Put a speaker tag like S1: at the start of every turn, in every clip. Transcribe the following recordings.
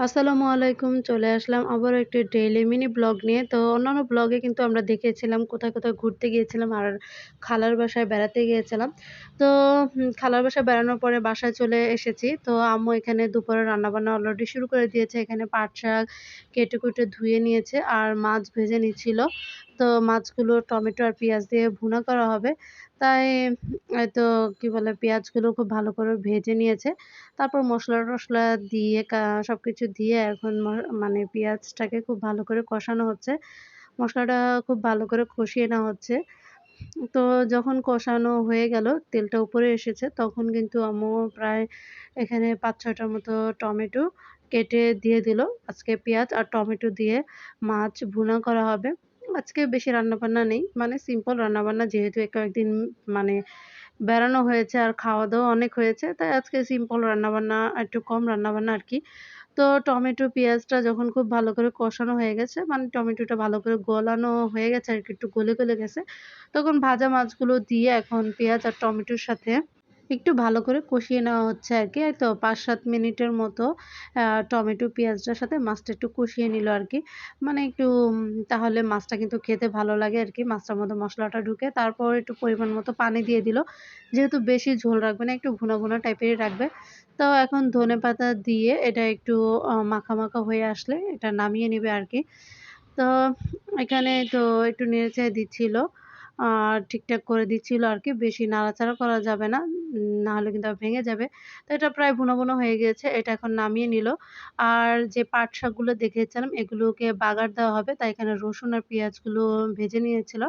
S1: আসসালামু আলাইকুম। চলে আসলাম আবারও একটি ডেইলি মিনি ব্লগ নিয়ে। তো অন্যান্য ব্লগে কিন্তু আমরা দেখিয়েছিলাম কোথায়, কোথায় ঘুরতে গিয়েছিলাম আর খালার বাসায় বেড়াতে গিয়েছিলাম। তো খালার বাসায় বেড়ানোর পরে বাসায় চলে এসেছি। তো আম্মু এখানে দুপুরে রান্নাবান্না অলরেডি শুরু করে দিয়েছে। এখানে পাট শাক কেটে-কুটে ধুয়ে নিয়েছে আর মাছ ভেজে নিচ্ছিল। তো মাছগুলো টমেটো আর পেঁয়াজ দিয়ে ভুনা করা হবে। তাই তো কি বলে পেঁয়াজগুলো খুব ভালো করে ভেজে নিয়েছে। তারপর মসলা-টসলা দিয়ে সবকিছু দিয়ে এখন মানে পেঁয়াজটাকে খুব ভালো করে কষানো হচ্ছে। মসলাটা খুব ভালো করে কষিয়ে নেওয়া হচ্ছে। তো যখন কষানো হয়ে গেল, তেলটা উপরে এসেছে, তখন কিন্তু আম্মু প্রায় এখানে ৫-৬ টার মতো টমেটো কেটে দিয়ে দিল। আজকে পেঁয়াজ আর টমেটো দিয়ে মাছ ভুনা করা হবে। আজকে বেশি রান্নাবান্না নেই। মানে সিম্পল রান্নাবান্না যেহেতু কয়েকদিন মানে বেড়ানো হয়েছে আর খাওয়া-দাওয়া অনেক হয়েছে। তাই আজকে সিম্পল রান্নাবান্না, একটু কম রান্নাবান্না আরকি। তো টমেটো, পেঁয়াজটা যখন খুব ভালো করে কষানো হয়ে গেছে, মানে টমেটোটা ভালো করে গলানো হয়ে গেছে আরকি, একটু গলে, গলে গেছে। তখন ভাজা মাছগুলো দিয়ে এখন পেঁয়াজ আর টমেটোর সাথে একটু ভালো করে কষিয়ে নেওয়া হচ্ছে আরকি। এই তো ৫-৭ মিনিটের মতো টমেটো, পেঁয়াজটার সাথে মাছটা একটু কষিয়ে নিল আরকি। মানে একটু তাহলে মাছটা কিন্তু খেতে ভালো লাগে আরকি। মাছটার মধ্যে মসলাটা ঢুকে। তারপর একটু পরিমাণ মতো পানি দিয়ে দিল। যেহেতু বেশি ঝোল রাখবে না, একটু ভুনা, ভুনা টাইপেরই রাখবে। তো এখন ধনেপাতা দিয়ে এটা একটু মাখা, মাখা হয়ে আসলে এটা নামিয়ে নিবে আরকি। তো এখানে তো একটু নেড়ে-চেড়ে দিচ্ছিল। ঠিকঠাক করে দিচ্ছিল আরকি। বেশি নাড়াচাড়া করা যাবে না। নাহলে কিন্তু আবার ভেঙে যাবে। তো এটা প্রায় ভুনা, ভুনা হয়ে গিয়েছে। এটা এখন নামিয়ে নিল। আর যে পাট শাকগুলো দেখিয়েছিলাম এগুলোকে বাগার দেওয়া হবে। তাই এখানে রসুন আর পেঁয়াজগুলো ভেজে নিয়েছিল।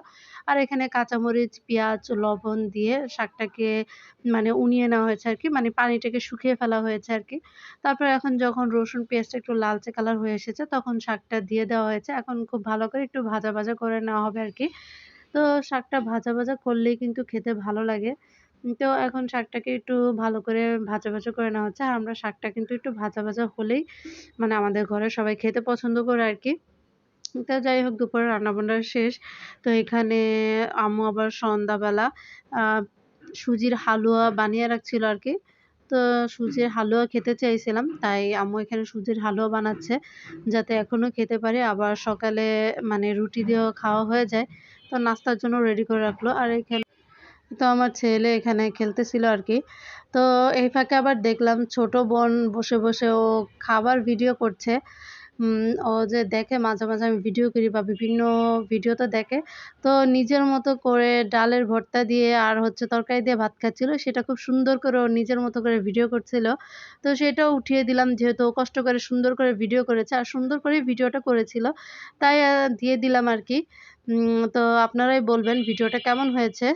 S1: আর এখানে কাঁচামরিচ, পেঁয়াজ, লবণ দিয়ে শাকটাকে মানে উনিয়ে নেওয়া হয়েছে আরকি। মানে পানিটাকে শুকিয়ে ফেলা হয়েছে আরকি। তারপরে এখন যখন রসুন পেঁয়াজটা একটু লালচে কালার হয়ে এসেছে তখন শাকটা দিয়ে দেওয়া হয়েছে। এখন খুব ভালো করে একটু ভাজা, ভাজা করে নেওয়া হবে আরকি। তো শাকটা ভাজা, ভাজা করলেই কিন্তু খেতে ভালো লাগে। তো এখন শাকটাকে একটু ভালো করে ভাজা, ভাজা করে নেওয়া হচ্ছে। আর আমরা শাকটা কিন্তু একটু ভাজা, ভাজা হলেই মানে আমাদের ঘরে সবাই খেতে পছন্দ করে আরকি। তো যাই হোক দুপুরে রান্নাবান্না শেষ। তো এখানে আম্মু আবার সন্ধ্যাবেলা আ সুজির হালুয়া বানিয়ে রাখছিল আরকি। তো সুজির হালুয়া খেতে চাইছিলাম। তাই আম্মু এখানে সুজির হালুয়া বানাচ্ছে। যাতে এখনো খেতে পারি। আবার সকালে মানে রুটি দিয়েও খাওয়া হয়ে যায়। তো নাস্তার জন্য রেডি করে রাখলো। আর এখানে তো আমার ছেলে এখানে খেলতেছিল আরকি। তো এই ফাঁকে আবার দেখলাম ছোট বোন বসে, বসে ও খাবার ভিডিও করছে। ও যে দেখে মাঝে, মাঝে আমি ভিডিও করি বা বিভিন্ন ভিডিওতে দেখে। তো নিজের মতো করে ডালের ভর্তা দিয়ে আর হচ্ছে তরকারি দিয়ে ভাত খাচ্ছিল। সেটা খুব সুন্দর করে ও নিজের মতো করে ভিডিও করছিল। তো সেটাও উঠিয়ে দিলাম যেহেতু ও কষ্ট করে সুন্দর করে ভিডিও করেছে আর সুন্দর করেই ভিডিওটা করেছিল। তাই দিয়ে দিলাম আরকি। তো আপনারাই বলবেন ভিডিওটা কেমন হয়েছে?